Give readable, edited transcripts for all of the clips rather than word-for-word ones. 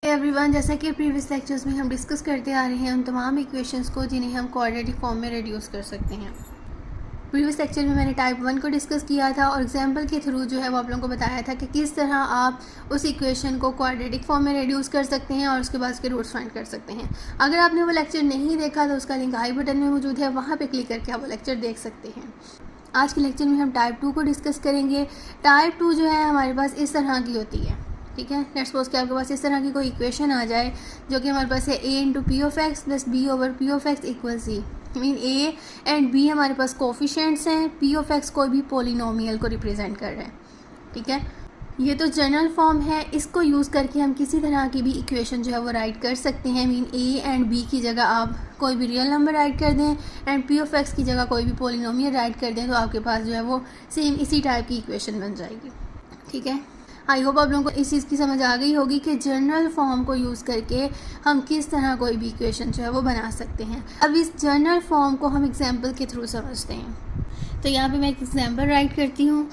Everyone, जैसा कि previous lectures में हम डिस्कस करते आ रहे हैं उन तमाम इक्वेशंस को जिन्हें हम क्वाड्रेटिक फॉर्म में रिड्यूस कर सकते हैं। प्रीवियस लेक्चर में मैंने टाइप 1 को डिस्कस किया था और एग्जांपल के थ्रू जो है वो आप लोगों को बताया था कि किस तरह आप उस इक्वेशन को क्वाड्रेटिक फॉर्म में रिड्यूस कर सकते हैं और उसके बाद उसके रूट्स फाइंड कर सकते हैं। अगर आपने वो लेक्चर नहीं देखा तो उसका लिंक आई बटन में मौजूद है, वहाँ पर क्लिक करके आप वो लेक्चर देख सकते हैं। आज के लेक्चर में हम टाइप 2 को डिस्कस करेंगे। टाइप 2 जो है हमारे पास इस तरह की होती है, ठीक है। लेट्स सपोज कि आपके पास इस तरह की कोई इक्वेशन आ जाए जो कि हमारे पास है a into P of X plus B over P of X equal C. Mean a and b हमारे पास कोफिशिएंट्स हैं, p ऑफ x कोई भी पोलिनोमियल को रिप्रेजेंट कर रहे हैं, ठीक है। ये तो जनरल फॉर्म है, इसको यूज़ करके हम किसी तरह की भी इक्वेशन जो है वो राइट कर सकते हैं। मीन a एंड b की जगह आप कोई भी रियल नंबर राइट कर दें एंड p ऑफ x की जगह कोई भी पोलिनोमियल राइट कर दें तो आपके पास जो है वो सेम इसी टाइप की इक्वेशन बन जाएगी, ठीक है। आई होप आप लोगों को इस चीज़ की समझ आ गई होगी कि जनरल फॉर्म को यूज़ करके हम किस तरह कोई भी इक्वेशन जो है वो बना सकते हैं। अब इस जनरल फॉर्म को हम एग्जांपल के थ्रू समझते हैं। तो यहाँ पे मैं एक एग्जांपल राइट करती हूँ।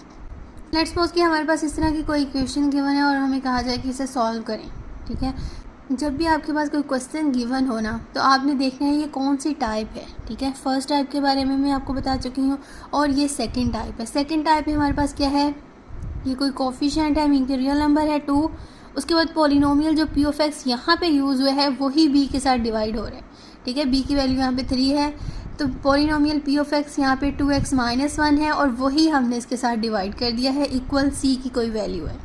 लेट्स सपोज कि हमारे पास इस तरह की कोई इक्वेशन गिवन है और हमें कहा जाए कि इसे सॉल्व करें, ठीक है। जब भी आपके पास कोई क्वेश्चन गिवन हो ना तो आपने देखना है ये कौन सी टाइप है, ठीक है। फर्स्ट टाइप के बारे में मैं आपको बता चुकी हूँ और ये सेकेंड टाइप है। सेकेंड टाइप में हमारे पास क्या है, ये कोई कोफिशिएंट है, मीन के रियल नंबर है 2। उसके बाद पोलिनोमियल जो p ऑफ x यहाँ पे यूज़ हुआ है वही b के साथ डिवाइड हो रहा है, ठीक है। b की वैल्यू यहाँ पे 3 है तो पोलिनोमियल p ऑफ x यहाँ पे 2x माइनस 1 है और वही हमने इसके साथ डिवाइड कर दिया है, इक्वल c की कोई वैल्यू है,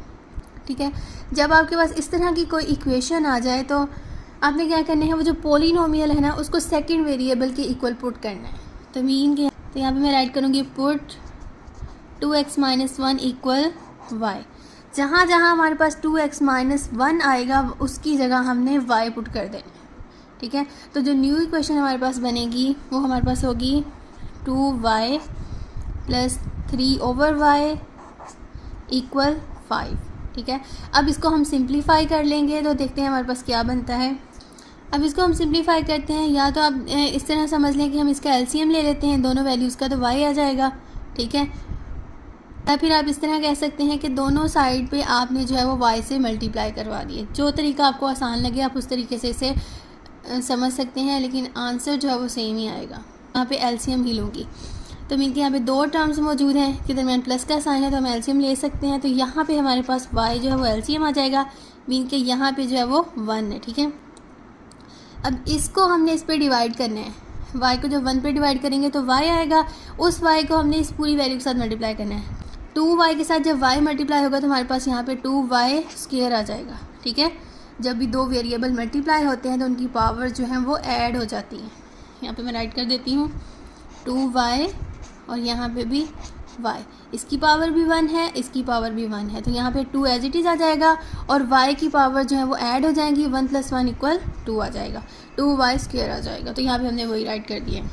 ठीक है। जब आपके पास इस तरह की कोई इक्वेशन आ जाए तो आपने क्या करना है, वो जो पोलिनोमियल है ना उसको सेकेंड वेरिएबल के इक्वल पुट करना है। तो मीन के तो यहाँ पर मैं राइट करूँगी put 2x minus 1 equal y। जहाँ जहाँ हमारे पास 2x माइनस 1 आएगा उसकी जगह हमने y पुट कर देना है, ठीक है। तो जो न्यू इक्वेशन हमारे पास बनेगी वो हमारे पास होगी 2y plus 3 over y equal 5, ठीक है। अब इसको हम सिंप्लीफाई कर लेंगे तो देखते हैं हमारे पास क्या बनता है। अब इसको हम सिंप्लीफाई करते हैं, या तो आप इस तरह समझ लें कि हम इसका एलसीएम ले लेते हैं दोनों वैल्यूज़ का तो y आ जाएगा, ठीक है। या फिर आप इस तरह कह सकते हैं कि दोनों साइड पे आपने जो है वो y से मल्टीप्लाई करवा दिए। जो तरीका आपको आसान लगे आप उस तरीके से इसे समझ सकते हैं, लेकिन आंसर जो है वो सेम ही आएगा। यहाँ पे एलसीएम ही लूँगी तो मीन कि यहाँ पे दो टर्म्स मौजूद हैं के दरमियान प्लस का साइन है तो हम एलसीएम ले सकते हैं। तो यहाँ पे हमारे पास y जो है वो एलसीएम आ जाएगा, मीन कि यहाँ पे जो है वो 1 है, ठीक है। अब इसको हमने इस पर डिवाइड करना है, y को जब 1 पे डिवाइड करेंगे तो y आएगा, उस y को हमने इस पूरी वैल्यू के साथ मल्टीप्लाई करना है। 2y के साथ जब y मल्टीप्लाई होगा तो हमारे पास यहाँ पे 2y स्क्वायर आ जाएगा, ठीक है। जब भी दो वेरिएबल मल्टीप्लाई होते हैं तो उनकी पावर जो है वो ऐड हो जाती है। यहाँ पे मैं राइट कर देती हूँ 2y और यहाँ पे भी y, इसकी पावर भी 1 है, इसकी पावर भी 1 है तो यहाँ पे 2 एज इट इज़ आ जाएगा और y की पावर जो है वो ऐड हो जाएंगी, 1 + 1 इक्वल 2 आ जाएगा, 2y स्क्वायर आ जाएगा। तो यहाँ पे हमने वही राइट कर दिया।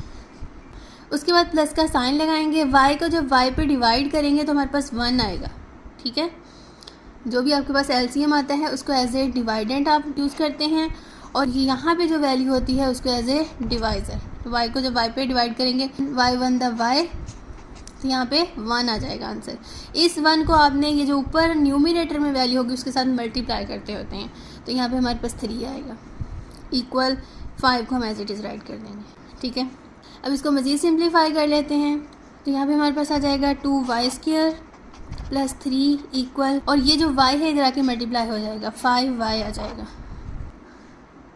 उसके बाद प्लस का साइन लगाएंगे, y को जब y पे डिवाइड करेंगे तो हमारे पास 1 आएगा, ठीक है। जो भी आपके पास एलसीएम आता है उसको एज ए डिवाइडेंट आप यूज़ करते हैं और यहाँ पे जो वैल्यू होती है उसको एज ए डिवाइज़र। तो y को जब y पे डिवाइड करेंगे y1 द y तो यहाँ पे 1 आ जाएगा आंसर। इस 1 को आपने ये जो ऊपर न्यूमिनेटर में वैल्यू होगी उसके साथ मल्टीप्लाई करते होते हैं तो यहाँ पे हमारे पास 3 आएगा, इक्वल 5 को हम एज इट इज़ राइट कर देंगे, ठीक है। अब इसको मज़ीद सिंप्लीफाई कर लेते हैं तो यहाँ पे हमारे पास आ जाएगा 2y स्क्वायर प्लस 3 इक्वल, और ये जो y है इधर आके मल्टीप्लाई हो जाएगा 5y आ जाएगा।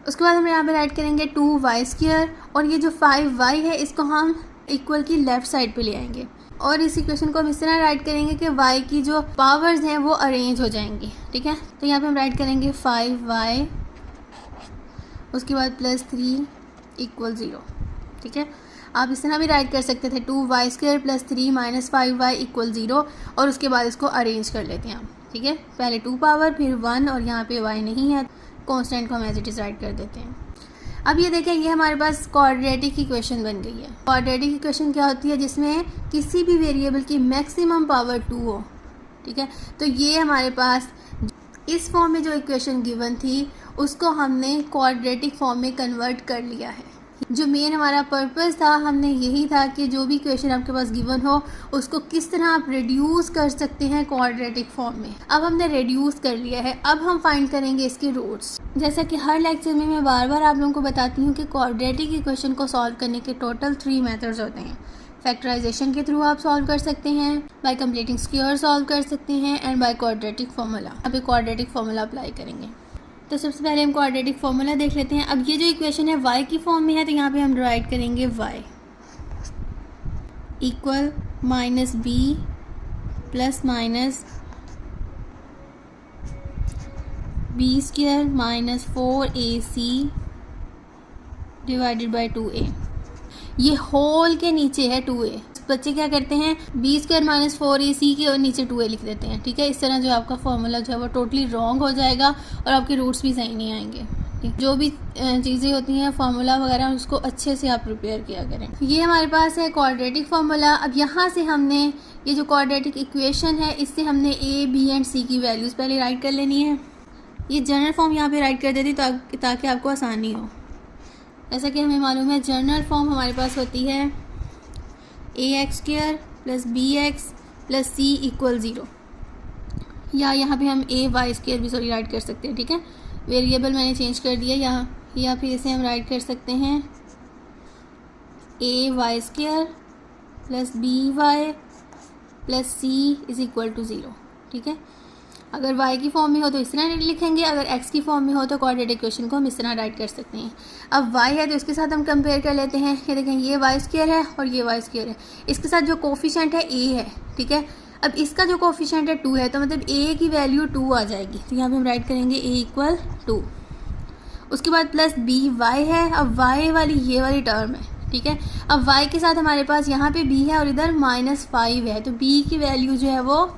उसके बाद हम यहाँ पे राइट करेंगे 2y स्क्वायर और ये जो 5y है इसको हम इक्वल की लेफ़्ट साइड पे ले आएंगे और इस इक्वेशन को हम इस तरह राइट करेंगे कि y की जो पावर्स हैं वो अरेंज हो जाएंगी, ठीक है। तो यहाँ पर हम राइट करेंगे 5y उसके बाद प्लस 3 इक्वल 0, ठीक है। आप इस तरह भी राइट कर सकते थे 2y square plus 3 minus 5y equal 0 और उसके बाद इसको अरेंज कर लेते हैं हम, ठीक है। पहले 2 पावर फिर 1 और यहाँ पे y नहीं है, कांस्टेंट को हम एज इट इज़ राइट कर देते हैं। अब ये देखें ये हमारे पास क्वाड्रेटिक इक्वेशन बन गई है। क्वाड्रेटिक इक्वेशन क्या होती है, जिसमें किसी भी वेरिएबल की मैक्सिमम पावर 2 हो, ठीक है। तो ये हमारे पास इस फॉर्म में जो इक्वेशन गिवन थी उसको हमने क्वाड्रेटिक फॉर्म में कन्वर्ट कर लिया है। जो मेन हमारा पर्पस था हमने यही था कि जो भी क्वेश्चन आपके पास गिवन हो उसको किस तरह आप रिड्यूस कर सकते हैं क्वाड्रेटिक फॉर्म में। अब हमने रिड्यूस कर लिया है, अब हम फाइंड करेंगे इसके रूट्स। जैसा कि हर लेक्चर में मैं बार बार आप लोगों को बताती हूँ कि क्वाड्रेटिक इक्वेशन को सॉल्व करने के टोटल 3 मेथड्स होते हैं। फैक्टराइजेशन के थ्रू आप सॉल्व कर सकते हैं, बाय कंप्लीटिंग स्क्वायर सॉल्व कर सकते हैं, एंड बाय क्वाड्रेटिक फार्मूला। अभी क्वाड्रेटिक फार्मूला अप्लाई करेंगे। तो सबसे पहले हम क्वाड्रेटिक फार्मूला देख लेते हैं। अब ये जो इक्वेशन है y की फॉर्म में है, तो यहाँ पे हम राइट करेंगे y equal minus B plus minus B square minus 4ac divided by 2a। ये होल के नीचे है 2a। बच्चे क्या करते हैं, बी स्क्वायर माइनस 4ac के और नीचे 2a लिख देते हैं। ठीक है, इस तरह जो आपका फॉर्मूला जो है वो टोटली रॉन्ग हो जाएगा और आपके रूट्स भी सही नहीं आएंगे। जो भी चीज़ें होती हैं फार्मूला वगैरह उसको अच्छे से आप प्रिपेयर किया करें। ये हमारे पास है क्वाड्रेटिक फार्मूला। अब यहाँ से हमने ये जो क्वाड्रेटिक इक्वेशन है इससे हमने a, b एंड c की वैल्यूज़ पहले राइट कर लेनी है। ये जनरल फॉर्म यहाँ पे राइट कर देती ताकि आपको आसानी हो। जैसा कि हमें मालूम है जनरल फॉर्म हमारे पास होती है ax square plus bx plus c equal 0, या यहाँ पे हम ay स्क्वायर भी राइट कर सकते हैं। ठीक है, वेरिएबल मैंने चेंज कर दिया यहाँ, या फिर इसे हम राइट कर सकते हैं ay square plus by plus c is equal to 0। ठीक है, अगर y की फॉर्म में हो तो इस तरह लिखेंगे, अगर x की फॉर्म में हो तो क्वाड्रेटिक इक्वेशन को हम इस तरह राइट कर सकते हैं। अब y है तो इसके साथ हम कंपेयर कर लेते हैं। ये देखें, ये y स्क्वायर है और ये y स्क्वायर है। इसके साथ जो कोफिशिएंट है a है। ठीक है, अब इसका जो कोफिशिएंट है 2 है, तो मतलब a की वैल्यू 2 आ जाएगी। तो यहाँ पे हम राइट करेंगे a इक्वल 2। उसके बाद प्लस by है। अब y वाली ये वाली टर्म है। ठीक है, अब y के साथ हमारे पास यहाँ पे b है और इधर -5 है, तो b की वैल्यू जो है वो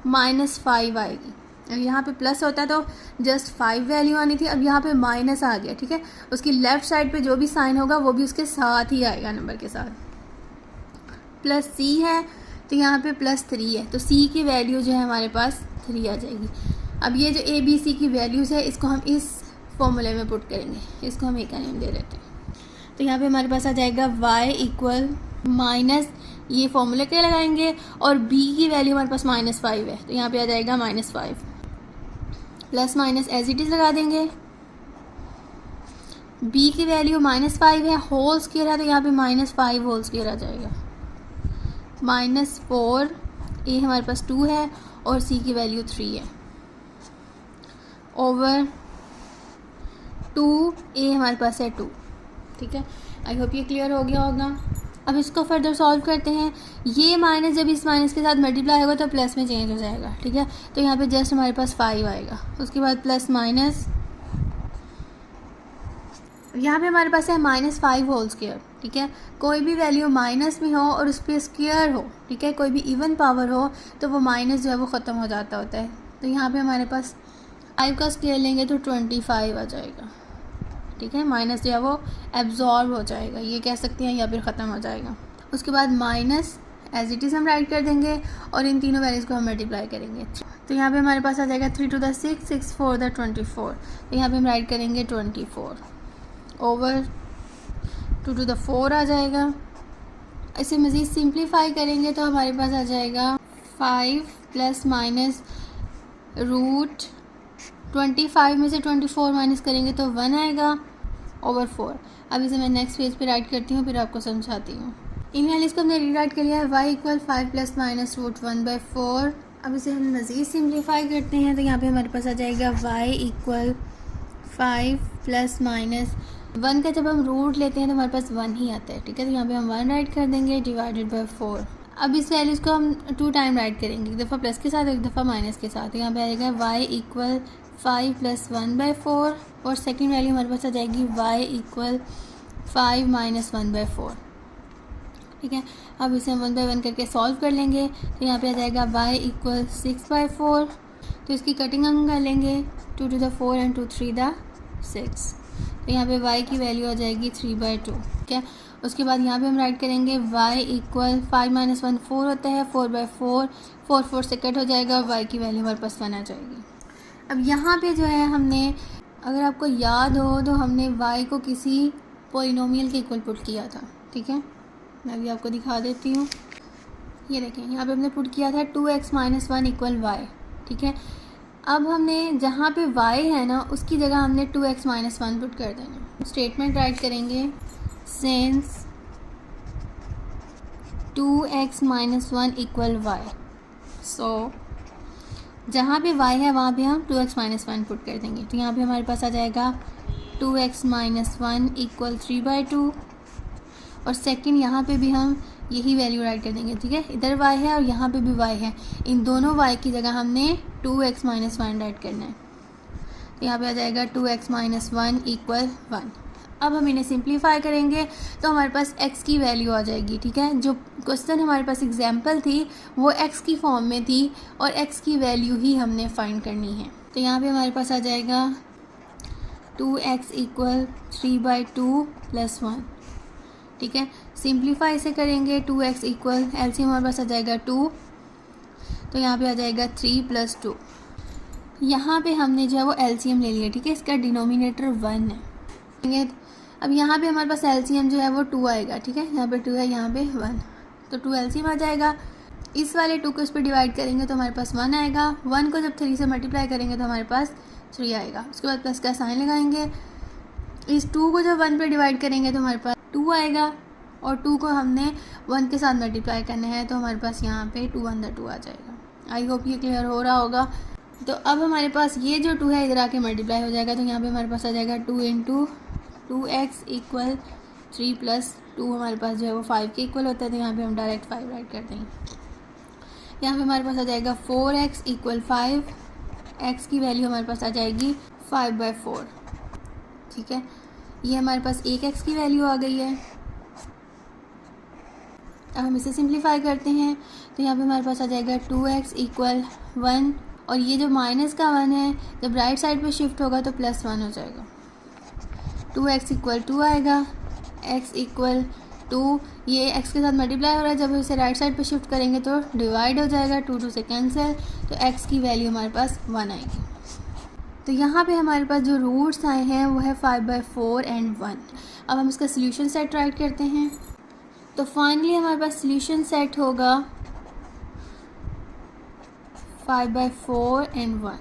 -5 आएगी। अब यहाँ पे प्लस होता है तो जस्ट 5 वैल्यू आनी थी, अब यहाँ पे माइनस आ गया। ठीक है, उसकी लेफ़्ट साइड पे जो भी साइन होगा वो भी उसके साथ ही आएगा नंबर के साथ। प्लस c है तो यहाँ पे +3 है, तो c की वैल्यू जो है हमारे पास 3 आ जाएगी। अब ये जो a b c की वैल्यूज़ है इसको हम इस फॉर्मूले में पुट करेंगे, इसको हम a का नेम दे देते हैं। तो यहाँ पे हमारे पास आ जाएगा y इक्वल माइनस, ये फॉर्मूले के लगाएंगे, और b की वैल्यू हमारे पास -5 है, तो यहाँ पे आ जाएगा -5 plus minus as it is लगा देंगे। b की वैल्यू -5 है, होल स्क्वायर है, तो यहाँ पे -5 होल स्क्वायर आ जाएगा। -4 a हमारे पास 2 है और c की वैल्यू 3 है, ओवर 2a हमारे पास है 2। ठीक है, आई होप ये क्लियर हो गया होगा। अब इसको फर्दर सॉल्व करते हैं। ये माइनस जब इस माइनस के साथ मल्टीप्लाई होगा तो प्लस में चेंज हो जाएगा। ठीक है, तो यहाँ पे जस्ट हमारे पास 5 आएगा। उसके बाद प्लस माइनस, यहाँ पे हमारे पास है -5 होल स्क्वायर। ठीक है, कोई भी वैल्यू माइनस में हो और उस पर स्क्वायर हो, ठीक है, कोई भी इवन पावर हो तो वो माइनस जो है वो ख़त्म हो जाता होता है। तो यहाँ पे हमारे पास 5 का स्क्वायर लेंगे तो 25 आ जाएगा। ठीक है, माइनस जो है वो एब्जॉर्ब हो जाएगा, ये कह सकते हैं, या फिर ख़त्म हो जाएगा। उसके बाद माइनस एज इट इज़ हम राइट कर देंगे और इन तीनों वैल्यूज़ को हम मल्टीप्लाई करेंगे। तो यहाँ पे हमारे पास आ जाएगा 3 to the 6, 6 4 the 24। तो यहाँ पे हम राइट करेंगे 24 ओवर 2 to the 4 आ जाएगा। इसे मज़ीद सिंप्लीफाई करेंगे तो हमारे पास आ जाएगा 5 प्लस माइनस रूट 25 में से 24 माइनस करेंगे तो 1 आएगा ओवर 4। अब इसे मैं नेक्स्ट पेज पे राइट करती हूँ, फिर आपको समझाती हूँ। इन वैल्यूज़ को हमने रीराइट कर लिया है, y equal 5 plus minus root 1/4। अब इसे हम मज़ीद सिम्प्लीफाई करते हैं तो यहाँ पे हमारे पास आ जाएगा y इक्वल 5 प्लस माइनस 1 का जब हम रूट लेते हैं तो हमारे पास 1 ही आता है। ठीक है, तो यहाँ पे हम 1 राइट कर देंगे डिवाइडेड बाई 4। अब इस वैल्यूज़ को हम 2 टाइम राइट करेंगे, एक दफ़ा प्लस के साथ एक दफ़ा माइनस के साथ। यहाँ पे आ जाएगा y इक्वल 5 प्लस 1/4 और सेकेंड वैल्यू हमारे पास आ जाएगी y इक्वल 5 माइनस 1/4। ठीक है, अब इसे हम 1 बाई 1 करके सॉल्व कर लेंगे तो यहाँ पे आ जाएगा y इक्वल 6/4। तो इसकी कटिंग हम कर लेंगे 2 to the 4 and 2 3 the 6। तो यहाँ पे y की वैल्यू आ जाएगी 3/2। ठीक है, उसके बाद यहाँ पे हम राइट करेंगे y इक्वल 5 माइनस 1 4 होता है, 4/4, 4 4 से कट हो जाएगा, y की वैल्यू हमारे पास 1 आ जाएगी। अब यहाँ पे जो है हमने, अगर आपको याद हो तो हमने y को किसी पॉलिनोमियल के इक्वल पुट किया था। ठीक है, मैं भी आपको दिखा देती हूँ। ये देखें, यहाँ पे हमने पुट किया था 2x - 1 = y। ठीक है, अब हमने जहाँ पे y है ना उसकी जगह हमने 2x - 1 पुट कर देना। स्टेटमेंट राइट करेंगे, सिंस 2x - 1 = y, सो जहाँ पे y है वहाँ पे हम 2x - 1 पुट कर देंगे। तो यहाँ पे हमारे पास आ जाएगा 2x - 1 = 3/2, और सेकंड यहाँ पे भी हम यही वैल्यू राइट कर देंगे। ठीक है, इधर y है और यहाँ पे भी y है, इन दोनों y की जगह हमने 2x - 1 राइट करना है। तो यहाँ पे आ जाएगा 2x - 1 = 1। अब हम इन्हें सिंप्लीफाई करेंगे तो हमारे पास x की वैल्यू आ जाएगी। ठीक है, जो क्वेश्चन हमारे पास एग्जाम्पल थी वो x की फॉर्म में थी और x की वैल्यू ही हमने फाइंड करनी है। तो यहाँ पे हमारे पास आ जाएगा 2x = 3/2 + 1। ठीक है, सिंप्लीफाई इसे करेंगे, 2x = एलसीएम हमारे पास आ जाएगा 2, तो यहाँ पे आ जाएगा 3 + 2। यहाँ पे हमने जो है वो एलसीएम ले लिया। ठीक है, इसका डिनोमिनेटर 1 है। अब यहाँ पे हमारे पास एलसीएम जो है वो 2 आएगा। ठीक है, यहाँ पे 2 है, यहाँ पे 1, तो 2 एलसीएम आ जाएगा। इस वाले 2 को इस पर डिवाइड करेंगे तो हमारे पास 1 आएगा। 1 को जब 3 से मल्टीप्लाई करेंगे तो हमारे पास 3 आएगा। उसके बाद प्लस का साइन लगाएंगे। इस 2 को जब 1 पे डिवाइड करेंगे तो हमारे पास 2 आएगा, और 2 को हमने 1 के साथ मल्टीप्लाई करना है तो हमारे पास यहाँ पे 2 आ जाएगा। आई होप ये क्लियर हो रहा होगा। तो अब हमारे पास ये जो 2 है इधर आके मल्टीप्लाई हो जाएगा, तो यहाँ पे हमारे पास आ जाएगा 2 × 2x = 3 + 2, हमारे पास जो है वो 5 के इक्वल होता है, तो यहाँ पे हम डायरेक्ट 5 राइट कर देंगे। यहाँ पे हमारे पास आ जाएगा 4x = 5, x की वैल्यू हमारे पास आ जाएगी 5/4। ठीक है, ये हमारे पास एक x की वैल्यू आ गई है। अब हम इसे सिंप्लीफाई करते हैं तो यहाँ पे हमारे पास आ जाएगा 2x = 1, और ये जो माइनस का 1 है जब राइट साइड पे शिफ्ट होगा तो +1 हो जाएगा। 2x = 2 आएगा, x = 2, ये x के साथ मल्टीप्लाई हो रहा है, जब इसे राइट साइड पे शिफ्ट करेंगे तो डिवाइड हो जाएगा, 2 से कैंसिल, तो x की वैल्यू हमारे पास 1 आएगी। तो यहाँ पे हमारे पास जो रूट्स आए हैं वो है 5/4 और 1। अब हम इसका सोल्यूशन सेट राइट करते हैं, तो फाइनली हमारे पास सोल्यूशन सेट होगा 5/4 और 1।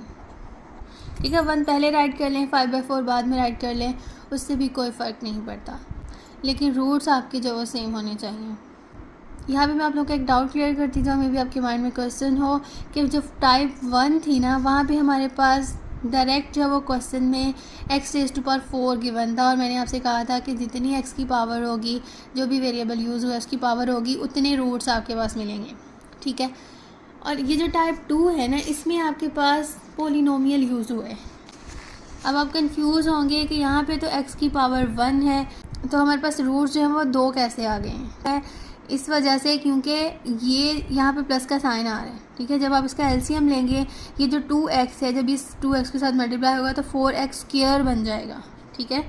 ठीक है, 1 पहले राइट कर लें, 5/4 बाद में राइट कर लें, उससे भी कोई फ़र्क नहीं पड़ता, लेकिन रूट्स आपके जो वो सेम होने चाहिए। यहाँ पे मैं आप लोग का एक डाउट क्लियर करती जाऊँ, मे भी आपके माइंड में क्वेश्चन हो कि जो टाइप 1 थी ना वहाँ पे हमारे पास डायरेक्ट जो वो क्वेश्चन में x⁴ गिवन था, और मैंने आपसे कहा था कि जितनी x की पावर होगी, जो भी वेरिएबल यूज़ हुआ उसकी पावर होगी, उतने रूट्स आपके पास मिलेंगे। ठीक है, और ये जो टाइप 2 है ना इसमें आपके पास पोलिनोमियल यूज़ हुआ है। अब आप कंफ्यूज होंगे कि यहाँ पे तो x की पावर 1 है, तो हमारे पास रूट्स जो हैं वो 2 कैसे आ गए हैं? इस वजह से क्योंकि ये यहाँ पे प्लस का साइन आ रहा है। ठीक है, जब आप इसका एलसीएम लेंगे, ये जो 2x है जब इस 2x के साथ मल्टीप्लाई होगा तो 4x² बन जाएगा। ठीक है,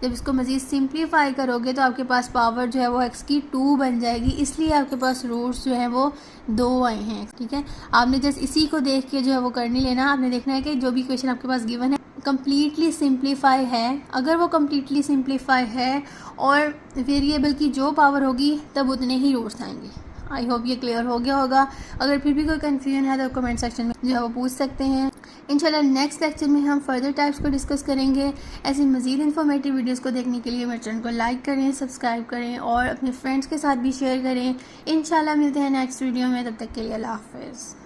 जब इसको मज़ीद सिंप्लीफाई करोगे तो आपके पास पावर जो है वो x की 2 बन जाएगी, इसलिए आपके पास रूट्स जो है वो 2 आए हैं। ठीक है, आपने जस्ट इसी को देख के जो है वो कर नहीं लेना, आपने देखना है कि जो भी क्वेश्चन आपके पास गिवन है कम्प्लीटली सिंप्लीफाई है। अगर वो कम्प्लीटली सिंप्लीफाई है और वेरिएबल की जो पावर होगी तब उतने ही रूट्स आएंगे। आई होप ये क्लियर हो गया होगा। अगर फिर भी कोई कन्फ्यूजन है तो कमेंट सेक्शन में जो है वो पूछ सकते हैं। इंशाल्लाह नेक्स्ट लेक्चर में हम फर्दर टाइप्स को डिस्कस करेंगे। ऐसी मज़ीद इन्फॉर्मेटिव वीडियोस को देखने के लिए मेरे चैनल को लाइक करें, सब्सक्राइब करें और अपने फ्रेंड्स के साथ भी शेयर करें। इंशाल्लाह मिलते हैं नेक्स्ट वीडियो में, तब तक के लिए अल्लाह हाफ़िज़।